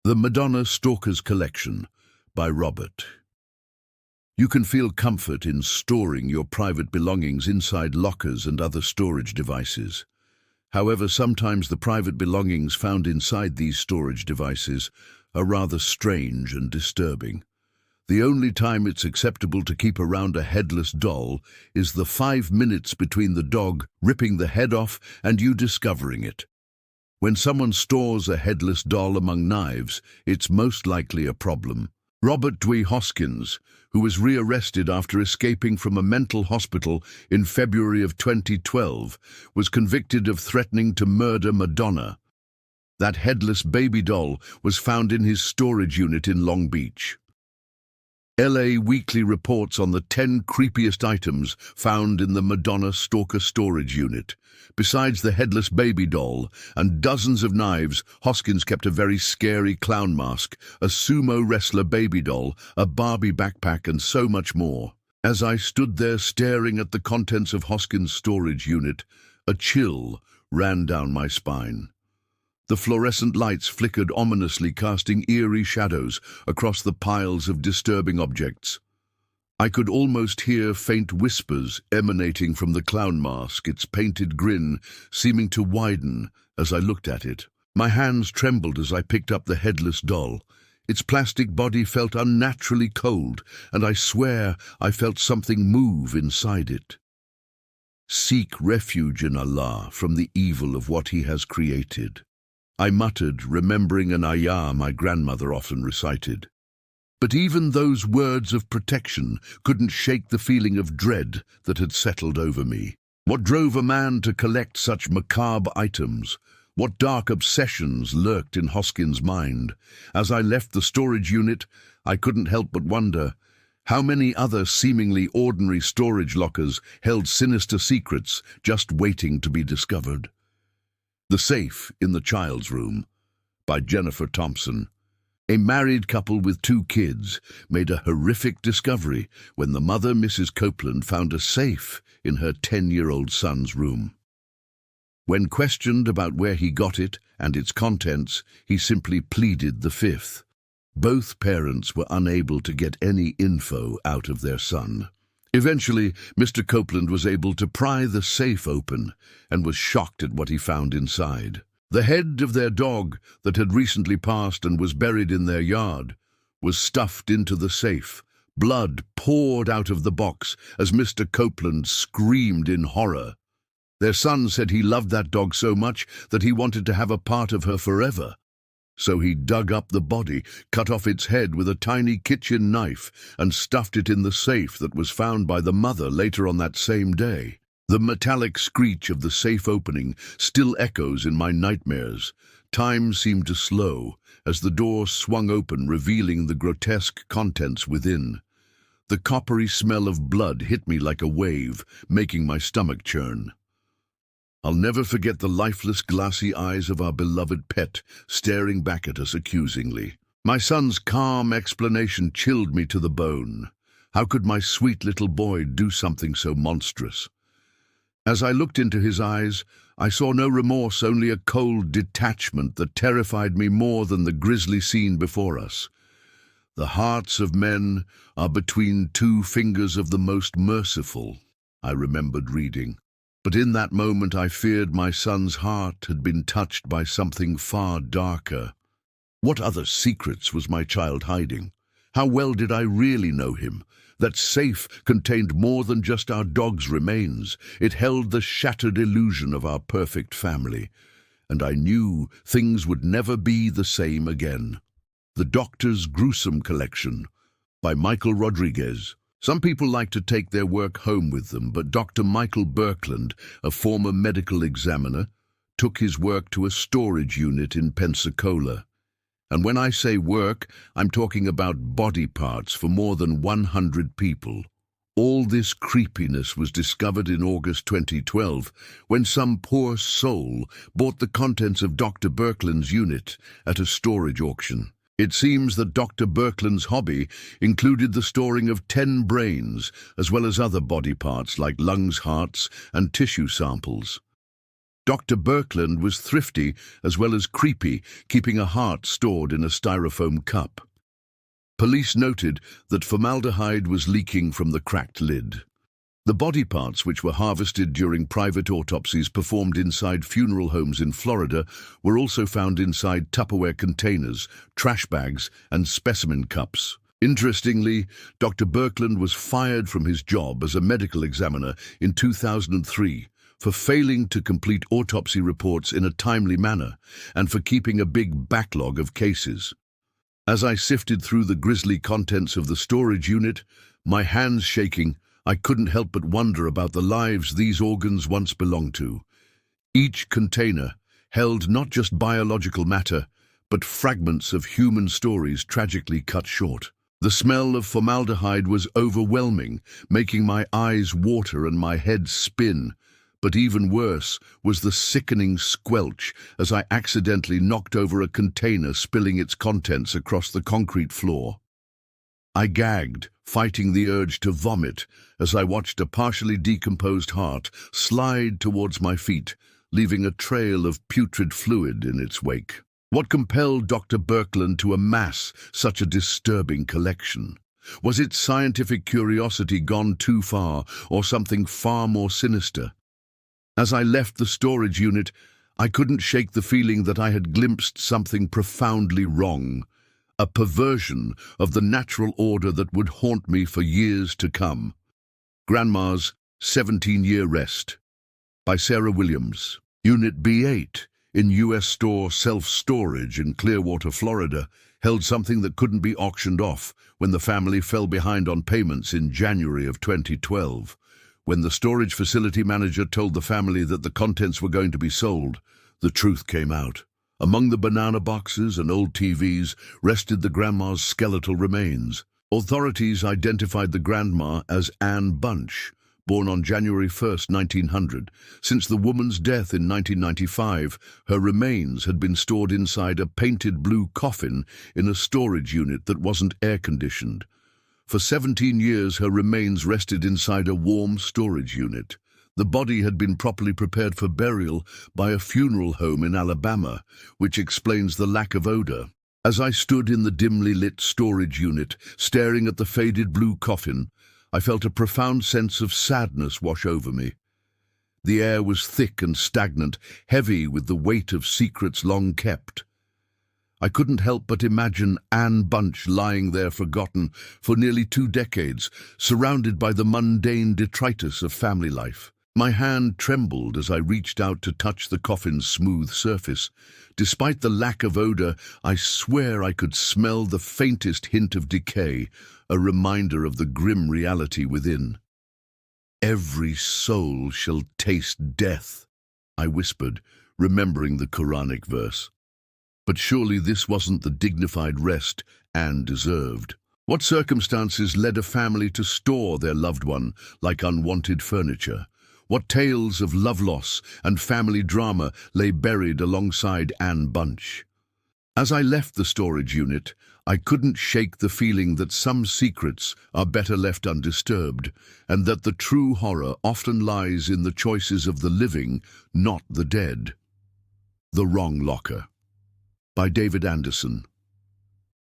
The Madonna Stalker's Collection by Robert. You can feel comfort in storing your private belongings inside lockers and other storage devices. However, sometimes the private belongings found inside these storage devices are rather strange and disturbing. The only time it's acceptable to keep around a headless doll is the 5 minutes between the dog ripping the head off and you discovering it. When someone stores a headless doll among knives, it's most likely a problem. Robert Dwee Hoskins, who was rearrested after escaping from a mental hospital in February of 2012, was convicted of threatening to murder Madonna. That headless baby doll was found in his storage unit in Long Beach. LA Weekly reports on the 10 creepiest items found in the Madonna Stalker storage unit. Besides the headless baby doll and dozens of knives, Hoskins kept a very scary clown mask, a sumo wrestler baby doll, a Barbie backpack, and so much more. As I stood there staring at the contents of Hoskins' storage unit, a chill ran down my spine. The fluorescent lights flickered ominously, casting eerie shadows across the piles of disturbing objects. I could almost hear faint whispers emanating from the clown mask, its painted grin seeming to widen as I looked at it. My hands trembled as I picked up the headless doll. Its plastic body felt unnaturally cold, and I swear I felt something move inside it. Seek refuge in Allah from the evil of what He has created, I muttered, remembering an ayah my grandmother often recited. But even those words of protection couldn't shake the feeling of dread that had settled over me. What drove a man to collect such macabre items? What dark obsessions lurked in Hoskins' mind? As I left the storage unit, I couldn't help but wonder how many other seemingly ordinary storage lockers held sinister secrets just waiting to be discovered. The Safe in the Child's Room by Jennifer Thompson. A married couple with 2 kids made a horrific discovery when the mother, Mrs. Copeland, found a safe in her 10-year-old son's room. When questioned about where he got it and its contents, he simply pleaded the fifth. Both parents were unable to get any info out of their son. Eventually, Mr. Copeland was able to pry the safe open and was shocked at what he found inside. The head of their dog that had recently passed and was buried in their yard was stuffed into the safe. Blood poured out of the box as Mr. Copeland screamed in horror. Their son said he loved that dog so much that he wanted to have a part of her forever. So he dug up the body, cut off its head with a tiny kitchen knife, and stuffed it in the safe that was found by the mother later on that same day. The metallic screech of the safe opening still echoes in my nightmares. Time seemed to slow as the door swung open, revealing the grotesque contents within. The coppery smell of blood hit me like a wave, making my stomach churn. I'll never forget the lifeless, glassy eyes of our beloved pet staring back at us accusingly. My son's calm explanation chilled me to the bone. How could my sweet little boy do something so monstrous? As I looked into his eyes, I saw no remorse, only a cold detachment that terrified me more than the grisly scene before us. The hearts of men are between 2 fingers of the most merciful, I remembered reading. But in that moment I feared my son's heart had been touched by something far darker. What other secrets was my child hiding? How well did I really know him? That safe contained more than just our dog's remains. It held the shattered illusion of our perfect family. And I knew things would never be the same again. The Doctor's Gruesome Collection by Michael Rodriguez. Some people like to take their work home with them, but Dr. Michael Birkland, a former medical examiner, took his work to a storage unit in Pensacola. And when I say work, I'm talking about body parts for more than 100 people. All this creepiness was discovered in August 2012, when some poor soul bought the contents of Dr. Birkland's unit at a storage auction. It seems that Dr. Birkland's hobby included the storing of 10 brains, as well as other body parts like lungs, hearts, and tissue samples. Dr. Birkeland was thrifty as well as creepy, keeping a heart stored in a styrofoam cup. Police noted that formaldehyde was leaking from the cracked lid. The body parts which were harvested during private autopsies performed inside funeral homes in Florida were also found inside Tupperware containers, trash bags, and specimen cups. Interestingly, Dr. Birkeland was fired from his job as a medical examiner in 2003 for failing to complete autopsy reports in a timely manner and for keeping a big backlog of cases. As I sifted through the grisly contents of the storage unit, my hands shaking, I couldn't help but wonder about the lives these organs once belonged to. Each container held not just biological matter, but fragments of human stories tragically cut short. The smell of formaldehyde was overwhelming, making my eyes water and my head spin. But even worse was the sickening squelch as I accidentally knocked over a container, spilling its contents across the concrete floor. I gagged, fighting the urge to vomit, as I watched a partially decomposed heart slide towards my feet, leaving a trail of putrid fluid in its wake. What compelled Dr. Birkeland to amass such a disturbing collection? Was it scientific curiosity gone too far, or something far more sinister? As I left the storage unit, I couldn't shake the feeling that I had glimpsed something profoundly wrong, a perversion of the natural order that would haunt me for years to come. Grandma's 17-Year Rest by Sarah Williams. Unit B8 in U.S. Store Self-Storage in Clearwater, Florida, held something that couldn't be auctioned off when the family fell behind on payments in January of 2012. When the storage facility manager told the family that the contents were going to be sold, the truth came out. Among the banana boxes and old TVs rested the grandma's skeletal remains. Authorities identified the grandma as Anne Bunch, born on January 1, 1900. Since the woman's death in 1995, her remains had been stored inside a painted blue coffin in a storage unit that wasn't air-conditioned. For 17 years, her remains rested inside a warm storage unit. The body had been properly prepared for burial by a funeral home in Alabama, which explains the lack of odor. As I stood in the dimly lit storage unit, staring at the faded blue coffin, I felt a profound sense of sadness wash over me. The air was thick and stagnant, heavy with the weight of secrets long kept. I couldn't help but imagine Anne Bunch lying there forgotten for nearly 2 decades, surrounded by the mundane detritus of family life. My hand trembled as I reached out to touch the coffin's smooth surface. Despite the lack of odor, I swear I could smell the faintest hint of decay, a reminder of the grim reality within. "Every soul shall taste death," I whispered, remembering the Quranic verse. But surely this wasn't the dignified rest Anne deserved. What circumstances led a family to store their loved one like unwanted furniture? What tales of love loss and family drama lay buried alongside Anne Bunch? As I left the storage unit, I couldn't shake the feeling that some secrets are better left undisturbed, and that the true horror often lies in the choices of the living, not the dead. The Wrong Locker by David Anderson.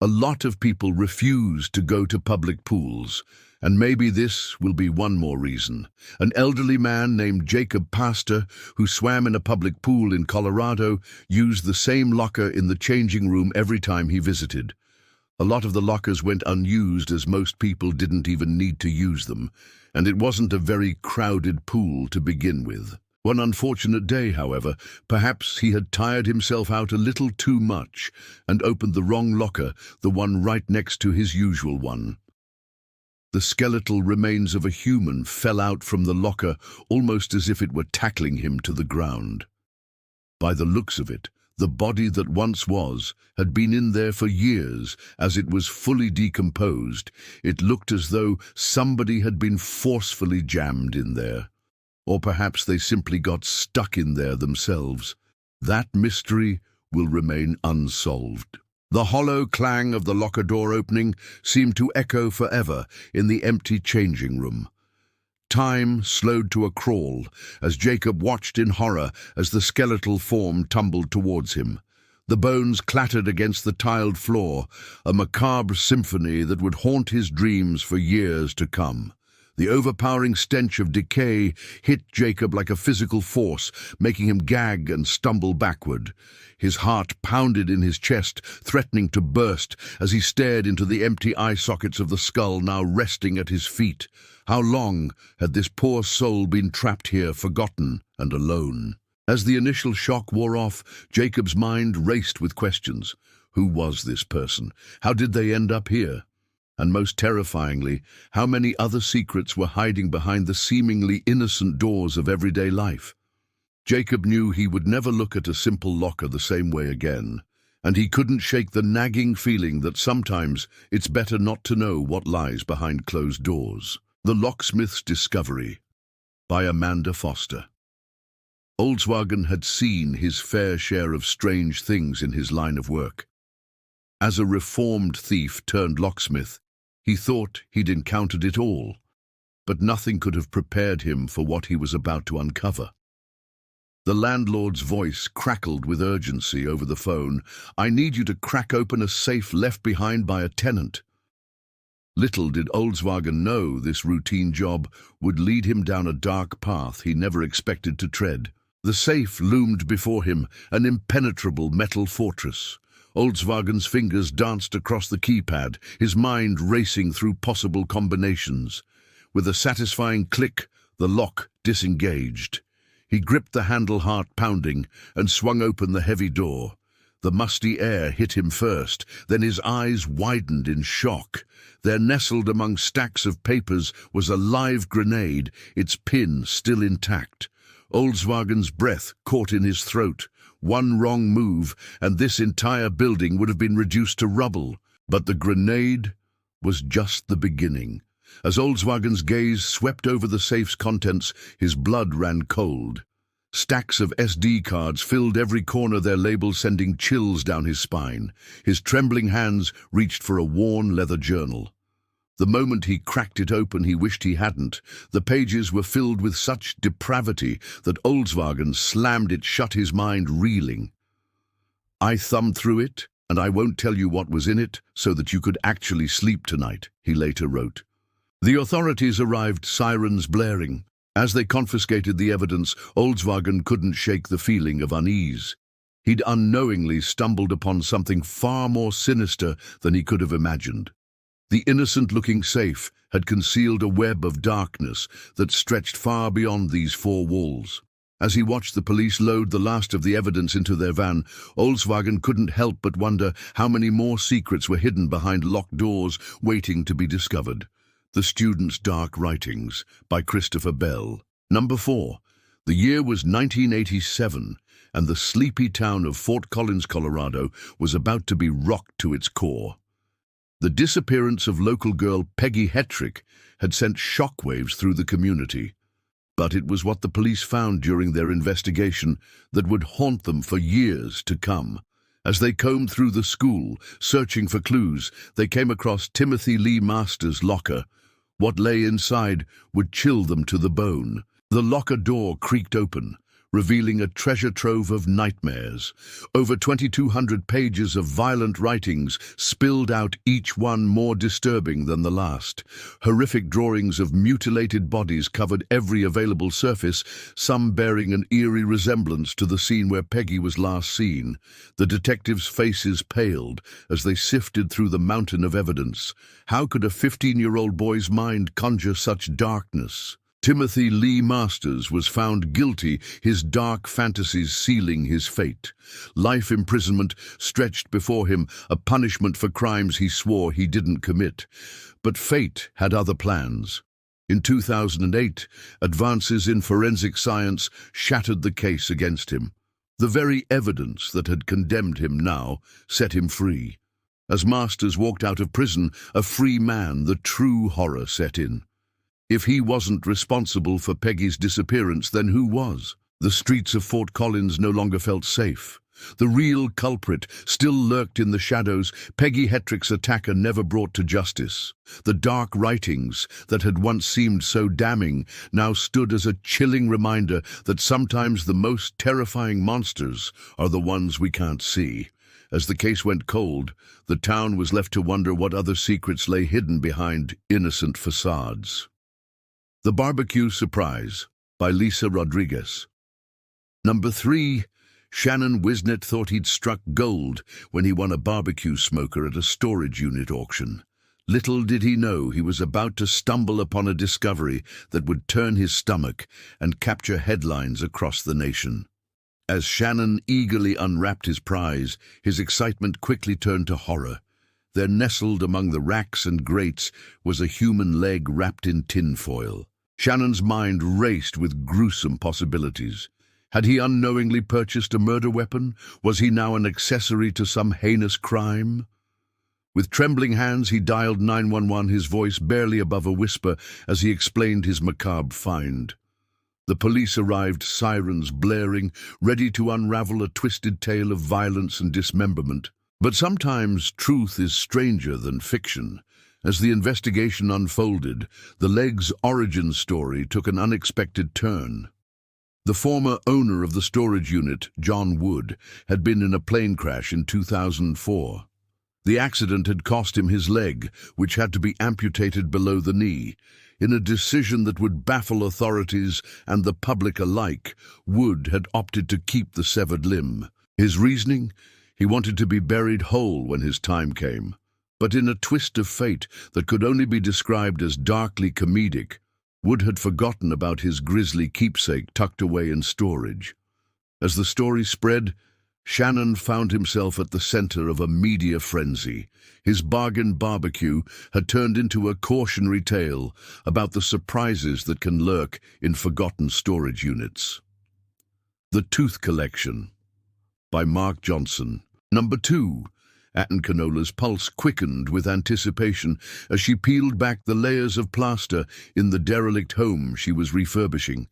A lot of people refuse to go to public pools, and maybe this will be one more reason. An elderly man named Jacob Pastor, who swam in a public pool in Colorado, used the same locker in the changing room every time he visited. A lot of the lockers went unused as most people didn't even need to use them, and it wasn't a very crowded pool to begin with. One unfortunate day, however, perhaps he had tired himself out a little too much and opened the wrong locker, the one right next to his usual one. The skeletal remains of a human fell out from the locker almost as if it were tackling him to the ground. By the looks of it, the body that once was had been in there for years. As it was fully decomposed, it looked as though somebody had been forcefully jammed in there. Or perhaps they simply got stuck in there themselves. That mystery will remain unsolved. The hollow clang of the locker door opening seemed to echo forever in the empty changing room. Time slowed to a crawl as Jacob watched in horror as the skeletal form tumbled towards him. The bones clattered against the tiled floor, a macabre symphony that would haunt his dreams for years to come. The overpowering stench of decay hit Jacob like a physical force, making him gag and stumble backward. His heart pounded in his chest, threatening to burst as he stared into the empty eye sockets of the skull now resting at his feet. How long had this poor soul been trapped here, forgotten and alone? As the initial shock wore off, Jacob's mind raced with questions. Who was this person? How did they end up here? And most terrifyingly, how many other secrets were hiding behind the seemingly innocent doors of everyday life? Jacob knew he would never look at a simple locker the same way again, and he couldn't shake the nagging feeling that sometimes it's better not to know what lies behind closed doors. The Locksmith's Discovery by Amanda Foster. Volkswagen had seen his fair share of strange things in his line of work. As a reformed thief turned locksmith, he thought he'd encountered it all, but nothing could have prepared him for what he was about to uncover. The landlord's voice crackled with urgency over the phone. "I need you to crack open a safe left behind by a tenant." Little did Volkswagen know this routine job would lead him down a dark path he never expected to tread. The safe loomed before him, an impenetrable metal fortress. Volkswagen's fingers danced across the keypad, his mind racing through possible combinations. With a satisfying click, the lock disengaged. He gripped the handle, heart pounding, and swung open the heavy door. The musty air hit him first, then his eyes widened in shock. There, nestled among stacks of papers, was a live grenade, its pin still intact. Volkswagen's breath caught in his throat. One wrong move, and this entire building would have been reduced to rubble. But the grenade was just the beginning. As Volkswagen's gaze swept over the safe's contents, his blood ran cold. Stacks of SD cards filled every corner, their labels sending chills down his spine. His trembling hands reached for a worn leather journal. The moment he cracked it open, he wished he hadn't. The pages were filled with such depravity that Volkswagen slammed it shut, his mind reeling. "I thumbed through it, and I won't tell you what was in it, so that you could actually sleep tonight," he later wrote. The authorities arrived, sirens blaring. As they confiscated the evidence, Volkswagen couldn't shake the feeling of unease. He'd unknowingly stumbled upon something far more sinister than he could have imagined. The innocent-looking safe had concealed a web of darkness that stretched far beyond these four walls. As he watched the police load the last of the evidence into their van, Volkswagen couldn't help but wonder how many more secrets were hidden behind locked doors waiting to be discovered. The Student's Dark Writings by Christopher Bell. Number 4. The year was 1987, and the sleepy town of Fort Collins, Colorado, was about to be rocked to its core. The disappearance of local girl Peggy Hetrick had sent shockwaves through the community. But it was what the police found during their investigation that would haunt them for years to come. As they combed through the school, searching for clues, they came across Timothy Lee Masters' locker. What lay inside would chill them to the bone. The locker door creaked open, revealing a treasure trove of nightmares. Over 2,200 pages of violent writings spilled out, each one more disturbing than the last. Horrific drawings of mutilated bodies covered every available surface, some bearing an eerie resemblance to the scene where Peggy was last seen. The detectives' faces paled as they sifted through the mountain of evidence. How could a 15-year-old boy's mind conjure such darkness? Timothy Lee Masters was found guilty, his dark fantasies sealing his fate. Life imprisonment stretched before him, a punishment for crimes he swore he didn't commit. But fate had other plans. In 2008, advances in forensic science shattered the case against him. The very evidence that had condemned him now set him free. As Masters walked out of prison, a free man, the true horror set in. If he wasn't responsible for Peggy's disappearance, then who was? The streets of Fort Collins no longer felt safe. The real culprit still lurked in the shadows, Peggy Hetrick's attacker never brought to justice. The dark writings that had once seemed so damning now stood as a chilling reminder that sometimes the most terrifying monsters are the ones we can't see. As the case went cold, the town was left to wonder what other secrets lay hidden behind innocent facades. The Barbecue Surprise by Lisa Rodriguez. Number 3. Shannon Wisnet thought he'd struck gold when he won a barbecue smoker at a storage unit auction. Little did he know he was about to stumble upon a discovery that would turn his stomach and capture headlines across the nation. As Shannon eagerly unwrapped his prize, his excitement quickly turned to horror. There, nestled among the racks and grates, was a human leg wrapped in tinfoil. Shannon's mind raced with gruesome possibilities. Had he unknowingly purchased a murder weapon? Was he now an accessory to some heinous crime? With trembling hands, he dialed 911, his voice barely above a whisper as he explained his macabre find. The police arrived, sirens blaring, ready to unravel a twisted tale of violence and dismemberment. But sometimes truth is stranger than fiction. As the investigation unfolded, the leg's origin story took an unexpected turn. The former owner of the storage unit, John Wood, had been in a plane crash in 2004. The accident had cost him his leg, which had to be amputated below the knee. In a decision that would baffle authorities and the public alike, Wood had opted to keep the severed limb. His reasoning? He wanted to be buried whole when his time came. But in a twist of fate that could only be described as darkly comedic, Wood had forgotten about his grisly keepsake tucked away in storage. As the story spread, Shannon found himself at the center of a media frenzy. His bargain barbecue had turned into a cautionary tale about the surprises that can lurk in forgotten storage units. The Tooth Collection by Mark Johnson. Number 2. Atten Canola's pulse quickened with anticipation as she peeled back the layers of plaster in the derelict home she was refurbishing.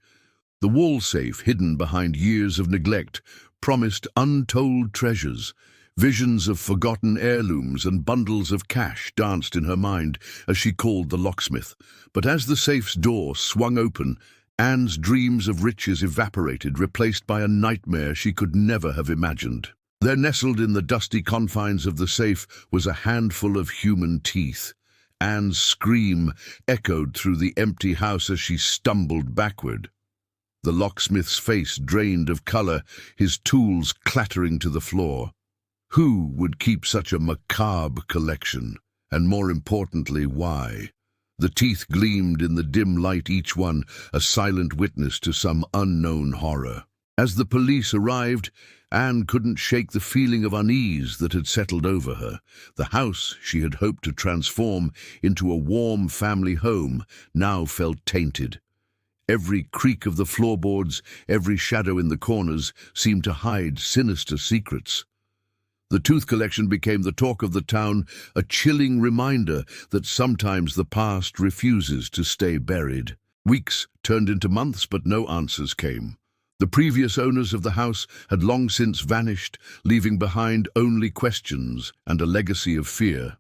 The wall safe, hidden behind years of neglect, promised untold treasures. Visions of forgotten heirlooms and bundles of cash danced in her mind as she called the locksmith. But as the safe's door swung open, Anne's dreams of riches evaporated, replaced by a nightmare she could never have imagined. There, nestled in the dusty confines of the safe, was a handful of human teeth. Anne's scream echoed through the empty house as she stumbled backward. The locksmith's face drained of color, his tools clattering to the floor. Who would keep such a macabre collection? And more importantly, why? The teeth gleamed in the dim light, each one a silent witness to some unknown horror. As the police arrived, Anne couldn't shake the feeling of unease that had settled over her. The house she had hoped to transform into a warm family home now felt tainted. Every creak of the floorboards, every shadow in the corners seemed to hide sinister secrets. The tooth collection became the talk of the town, a chilling reminder that sometimes the past refuses to stay buried. Weeks turned into months, but no answers came. The previous owners of the house had long since vanished, leaving behind only questions and a legacy of fear.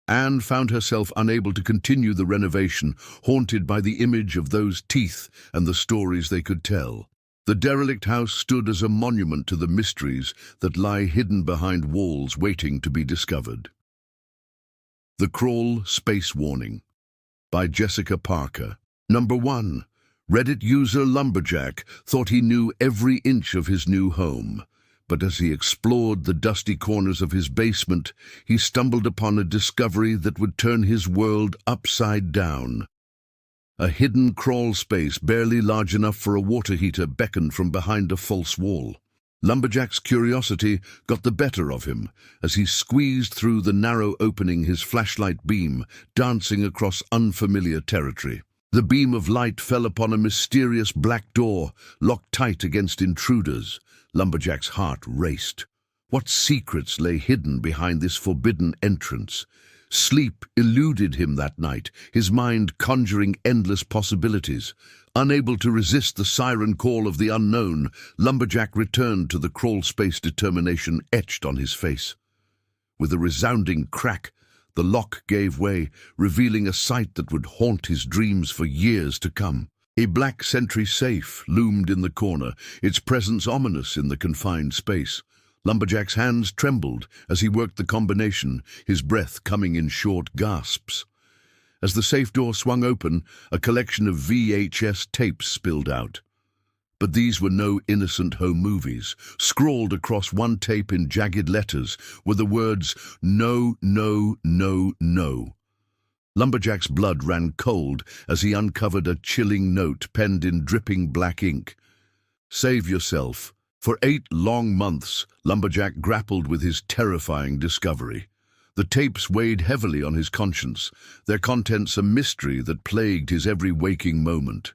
Anne found herself unable to continue the renovation, haunted by the image of those teeth and the stories they could tell. The derelict house stood as a monument to the mysteries that lie hidden behind walls waiting to be discovered. The Crawl Space Warning by Jessica Parker. Number 1. Reddit user Lumberjack thought he knew every inch of his new home. But as he explored the dusty corners of his basement, he stumbled upon a discovery that would turn his world upside down. A hidden crawl space barely large enough for a water heater beckoned from behind a false wall. Lumberjack's curiosity got the better of him as he squeezed through the narrow opening, his flashlight beam dancing across unfamiliar territory. The beam of light fell upon a mysterious black door, locked tight against intruders. Lumberjack's heart raced. What secrets lay hidden behind this forbidden entrance? Sleep eluded him that night, his mind conjuring endless possibilities. Unable to resist the siren call of the unknown, Lumberjack returned to the crawl space, determination etched on his face. With a resounding crack, the lock gave way, revealing a sight that would haunt his dreams for years to come. A black sentry safe loomed in the corner, its presence ominous in the confined space. Lumberjack's hands trembled as he worked the combination, his breath coming in short gasps. As the safe door swung open, a collection of VHS tapes spilled out. But these were no innocent home movies. Scrawled across one tape in jagged letters were the words, "No, no, no, no." Lumberjack's blood ran cold as he uncovered a chilling note penned in dripping black ink. "Save yourself." For 8 long months, Lumberjack grappled with his terrifying discovery. The tapes weighed heavily on his conscience, their contents a mystery that plagued his every waking moment.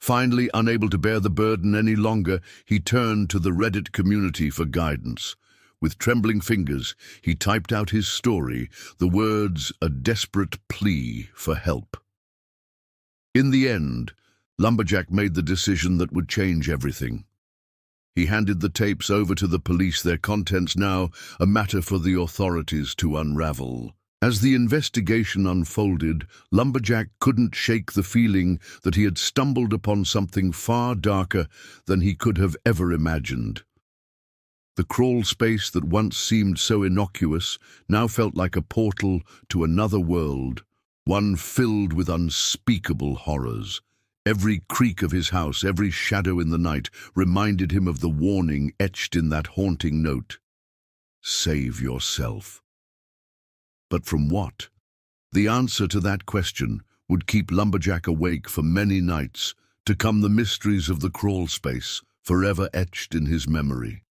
Finally, unable to bear the burden any longer, he turned to the Reddit community for guidance. With trembling fingers, he typed out his story, the words a desperate plea for help. In the end, Lumberjack made the decision that would change everything. He handed the tapes over to the police, their contents now a matter for the authorities to unravel. As the investigation unfolded, Lumberjack couldn't shake the feeling that he had stumbled upon something far darker than he could have ever imagined. The crawl space that once seemed so innocuous now felt like a portal to another world, one filled with unspeakable horrors. Every creak of his house, every shadow in the night, reminded him of the warning etched in that haunting note. Save yourself. But from what? The answer to that question would keep Lumberjack awake for many nights, to come the mysteries of the crawl space, forever etched in his memory.